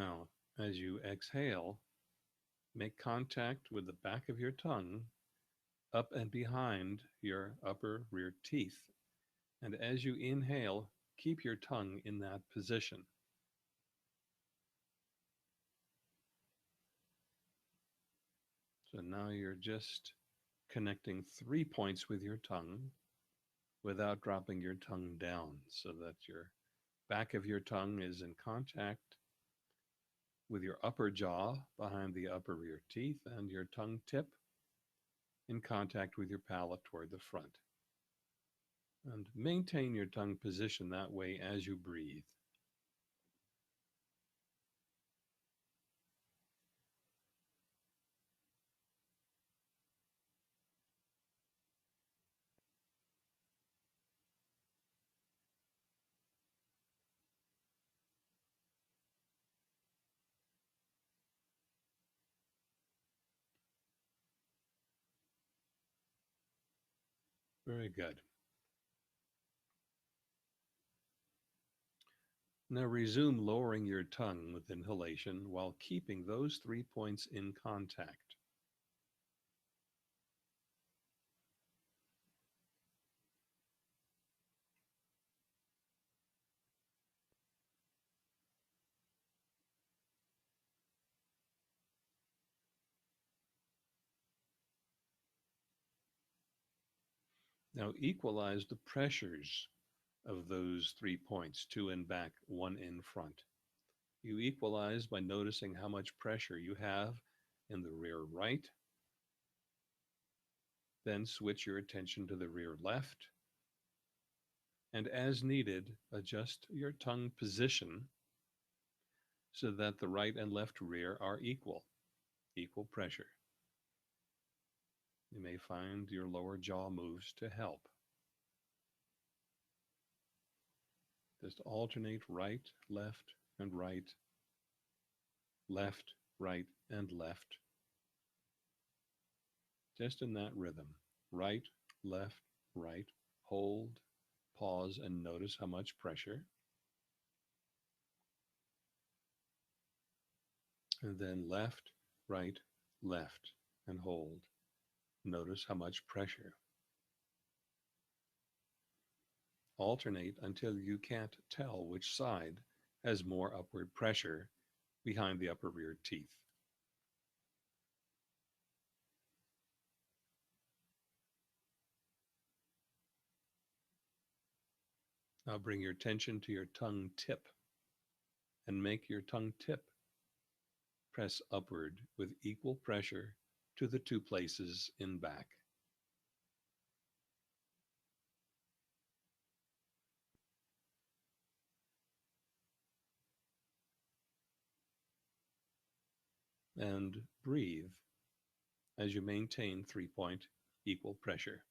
Now, as you exhale, make contact with the back of your tongue up and behind your upper rear teeth. And as you inhale, keep your tongue in that position. So now you're just connecting 3 points with your tongue without dropping your tongue down, so that your back of your tongue is in contact with your upper jaw behind the upper rear teeth, and your tongue tip in contact with your palate toward the front. And maintain your tongue position that way as you breathe. Very good. Now resume lowering your tongue with inhalation while keeping those 3 points in contact. Now equalize the pressures of those 3 points, two in back, one in front. You equalize by noticing how much pressure you have in the rear right. Then switch your attention to the rear left. And as needed, adjust your tongue position so that the right and left rear are equal pressure. You may find your lower jaw moves to help. Just alternate right, left, and right, left, right, and left. Just in that rhythm. Right, left, right. Hold, pause, and notice how much pressure. And then left, right, left, and hold. Notice how much pressure. Alternate until you can't tell which side has more upward pressure behind the upper rear teeth. Now bring your attention to your tongue tip and make your tongue tip press upward with equal pressure to the 2 places in back. And breathe as you maintain 3-point equal pressure.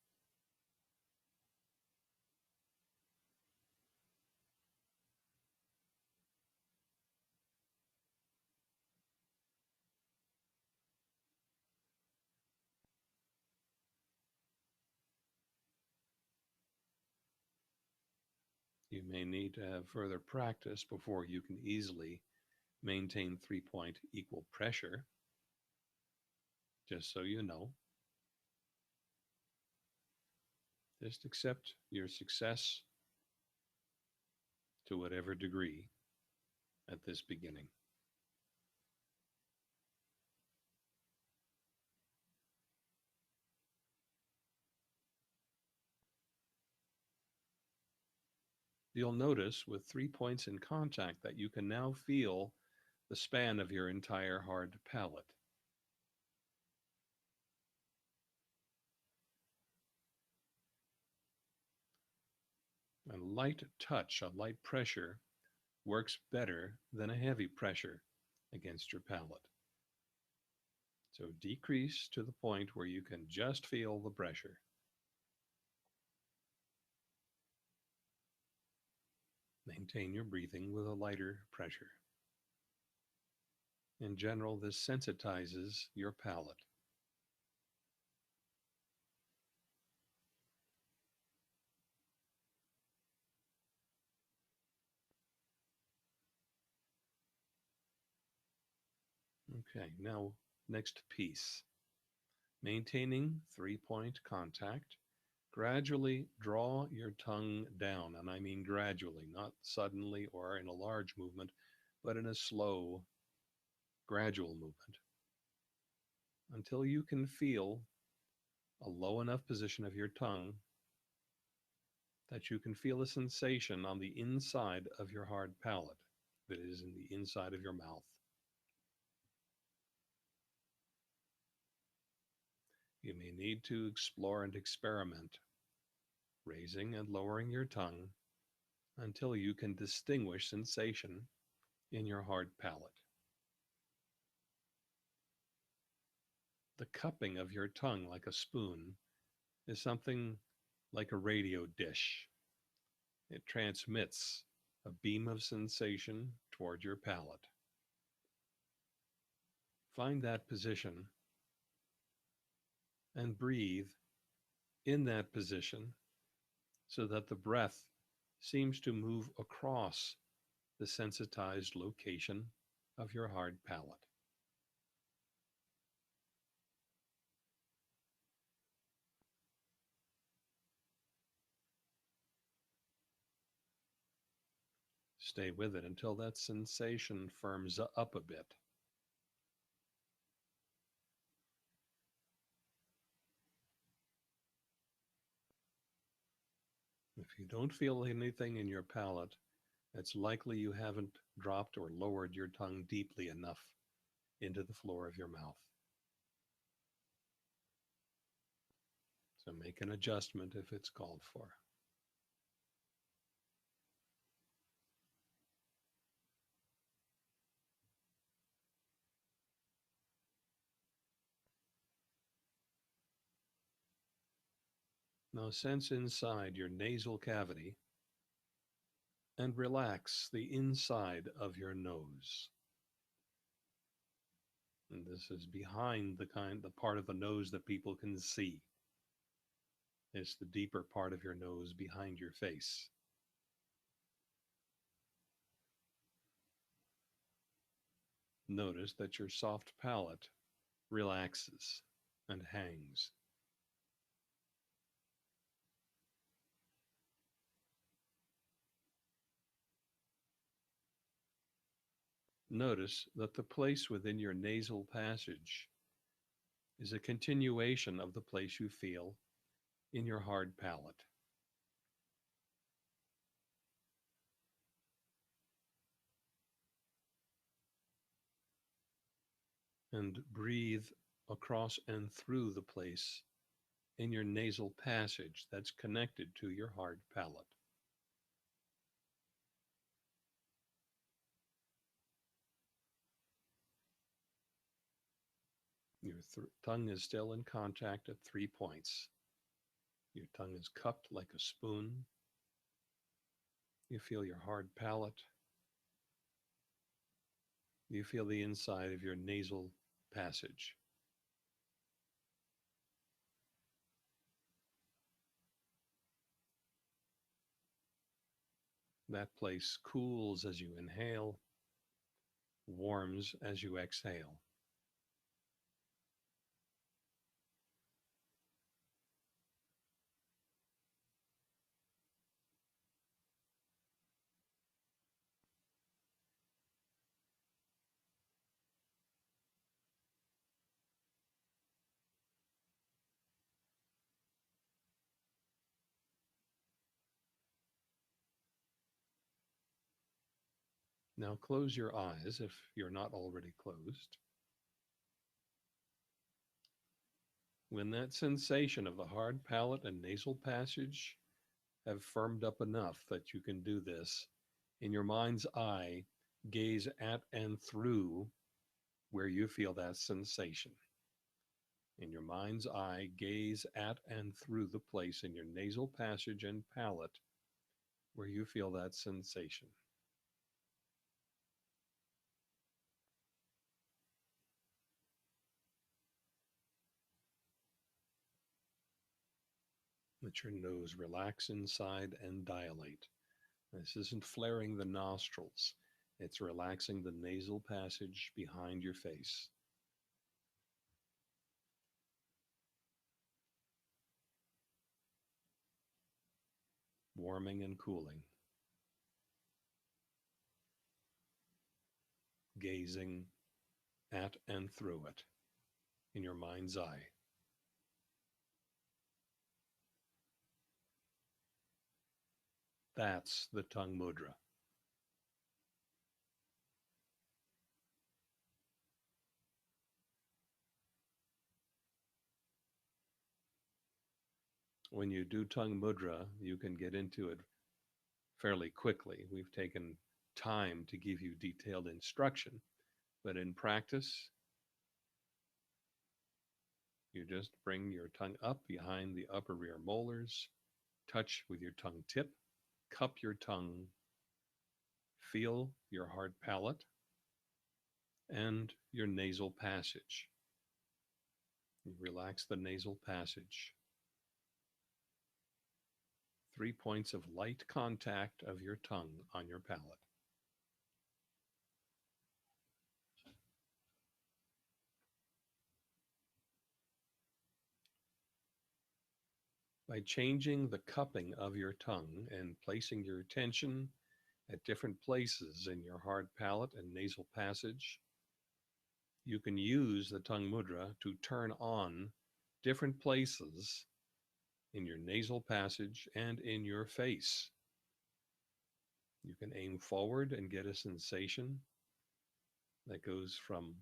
You may need to have further practice before you can easily maintain 3-point equal pressure, just so you know. Just accept your success to whatever degree at this beginning. You'll notice with 3 points in contact that you can now feel the span of your entire hard palate. A light touch, a light pressure works better than a heavy pressure against your palate. So decrease to the point where you can just feel the pressure. Maintain your breathing with a lighter pressure. In general, this sensitizes your palate. Okay, now next piece. Maintaining 3-point contact. Gradually draw your tongue down, and I mean gradually, not suddenly or in a large movement, but in a slow, gradual movement until you can feel a low enough position of your tongue that you can feel a sensation on the inside of your hard palate, that is, in the inside of your mouth. You may need to explore and experiment, raising and lowering your tongue until you can distinguish sensation in your hard palate. The cupping of your tongue like a spoon is something like a radio dish. It transmits a beam of sensation toward your palate. Find that position and breathe in that position so that the breath seems to move across the sensitized location of your hard palate. Stay with it until that sensation firms up a bit. If you don't feel anything in your palate, it's likely you haven't dropped or lowered your tongue deeply enough into the floor of your mouth. So make an adjustment if it's called for. Now sense inside your nasal cavity and relax the inside of your nose. And this is behind the part of the nose that people can see. It's the deeper part of your nose behind your face. Notice that your soft palate relaxes and hangs. Notice that the place within your nasal passage is a continuation of the place you feel in your hard palate. And breathe across and through the place in your nasal passage that's connected to your hard palate. Your tongue is still in contact at 3 points. Your tongue is cupped like a spoon. You feel your hard palate. You feel the inside of your nasal passage. That place cools as you inhale, warms as you exhale. Now close your eyes if you're not already closed. When that sensation of the hard palate and nasal passage have firmed up enough that you can do this, in your mind's eye, gaze at and through where you feel that sensation. In your mind's eye, gaze at and through the place in your nasal passage and palate where you feel that sensation. Let your nose relax inside and dilate. This isn't flaring the nostrils. It's relaxing the nasal passage behind your face, warming and cooling, gazing at and through it in your mind's eye. That's the tongue mudra. When you do tongue mudra, you can get into it fairly quickly. We've taken time to give you detailed instruction, but in practice, you just bring your tongue up behind the upper rear molars, touch with your tongue tip, cup your tongue, feel your hard palate and your nasal passage. You relax the nasal passage. 3 points of light contact of your tongue on your palate. By changing the cupping of your tongue and placing your attention at different places in your hard palate and nasal passage, you can use the tongue mudra to turn on different places in your nasal passage and in your face. You can aim forward and get a sensation that goes from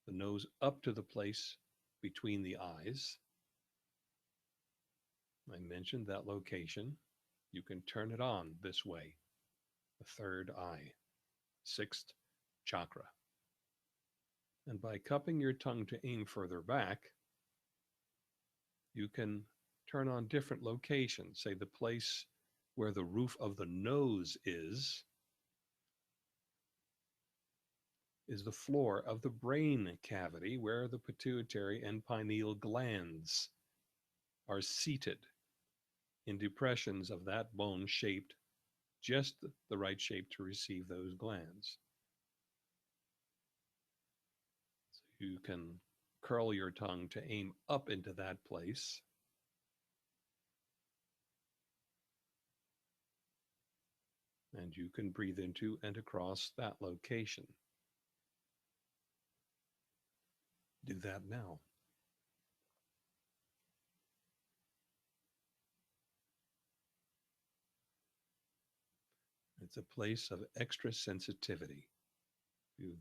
the nose up to the place between the eyes. I mentioned that location. You can turn it on this way. The third eye, sixth chakra. And by cupping your tongue to aim further back, you can turn on different locations. Say the place where the roof of the nose is the floor of the brain cavity where the pituitary and pineal glands are seated in depressions of that bone shaped just the right shape to receive those glands. So you can curl your tongue to aim up into that place. And you can breathe into and across that location. Do that now. It's a place of extra sensitivity. You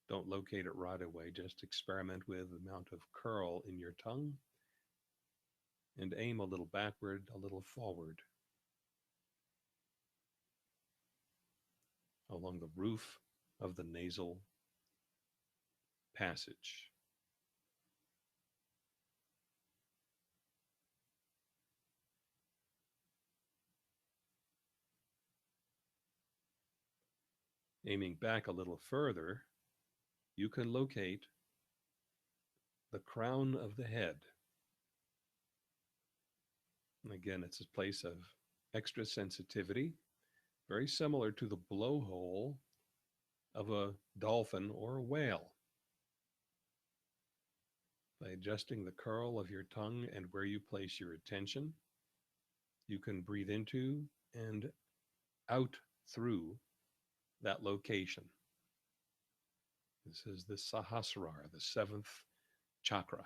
don't locate it right away, just experiment with the amount of curl in your tongue and aim a little backward, a little forward along the roof of the nasal passage. Aiming back a little further, you can locate the crown of the head. And again, it's a place of extra sensitivity, very similar to the blowhole of a dolphin or a whale. By adjusting the curl of your tongue and where you place your attention, you can breathe into and out through that location. This is the Sahasrara, the seventh chakra.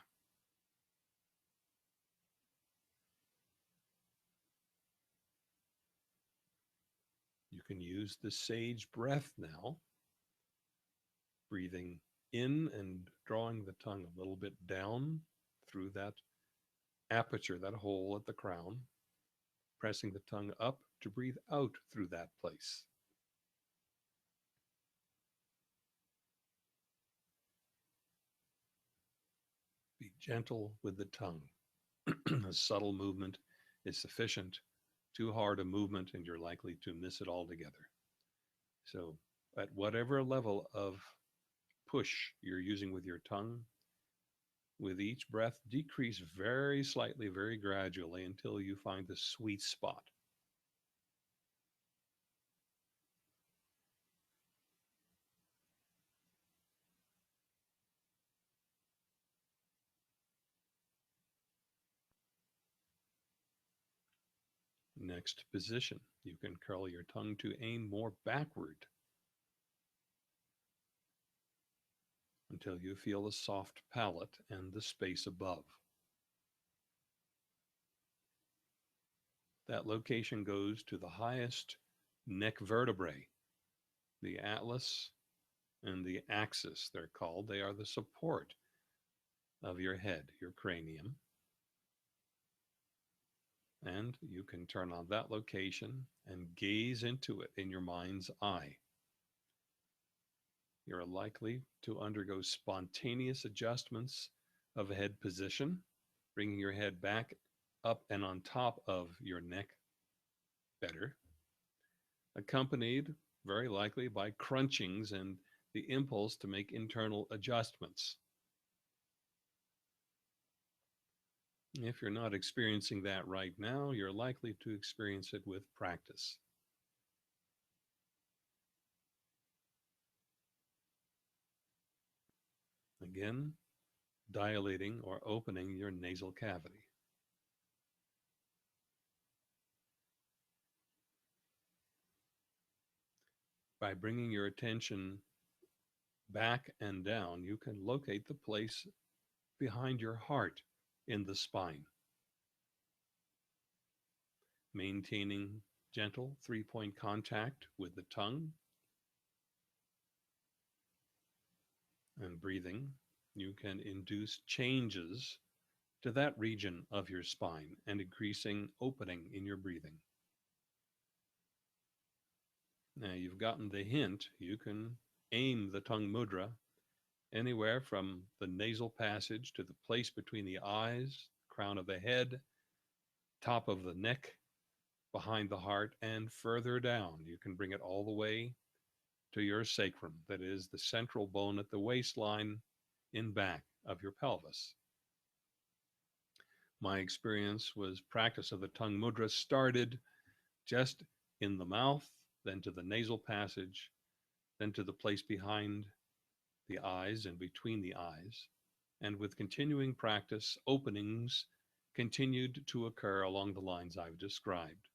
You can use the sage breath now, breathing in and drawing the tongue a little bit down through that aperture, that hole at the crown, pressing the tongue up to breathe out through that place. Be gentle with the tongue. A subtle movement is sufficient. Too hard a movement and you're likely to miss it altogether. So at whatever level of push you're using with your tongue, with each breath, decrease very slightly, very gradually until you find the sweet spot. Next position, you can curl your tongue to aim more backward until you feel a soft palate and the space above. That location goes to the highest neck vertebrae, the atlas and the axis, they're called. They are the support of your head, your cranium. And you can turn on that location and gaze into it in your mind's eye. You're likely to undergo spontaneous adjustments of head position, bringing your head back up and on top of your neck better, accompanied very likely by crunchings and the impulse to make internal adjustments. If you're not experiencing that right now, you're likely to experience it with practice. Again, dilating or opening your nasal cavity. By bringing your attention back and down, you can locate the place behind your heart in the spine. Maintaining gentle three-point contact with the tongue and breathing, you can induce changes to that region of your spine and increasing opening in your breathing. Now you've gotten the hint. You can aim the tongue mudra anywhere from the nasal passage to the place between the eyes, crown of the head, top of the neck, behind the heart, and further down. You can bring it all the way to your sacrum, that is the central bone at the waistline in back of your pelvis. My experience was practice of the tongue mudra started just in the mouth, then to the nasal passage, then to the place behind the eyes and between the eyes. And with continuing practice, openings continued to occur along the lines I've described.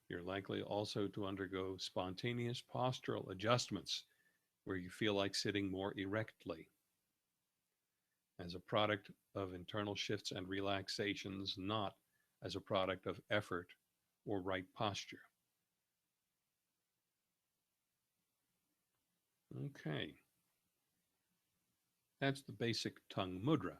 You're likely also to undergo spontaneous postural adjustments where you feel like sitting more erectly as a product of internal shifts and relaxations, not as a product of effort or right posture. Okay. That's the basic tongue mudra.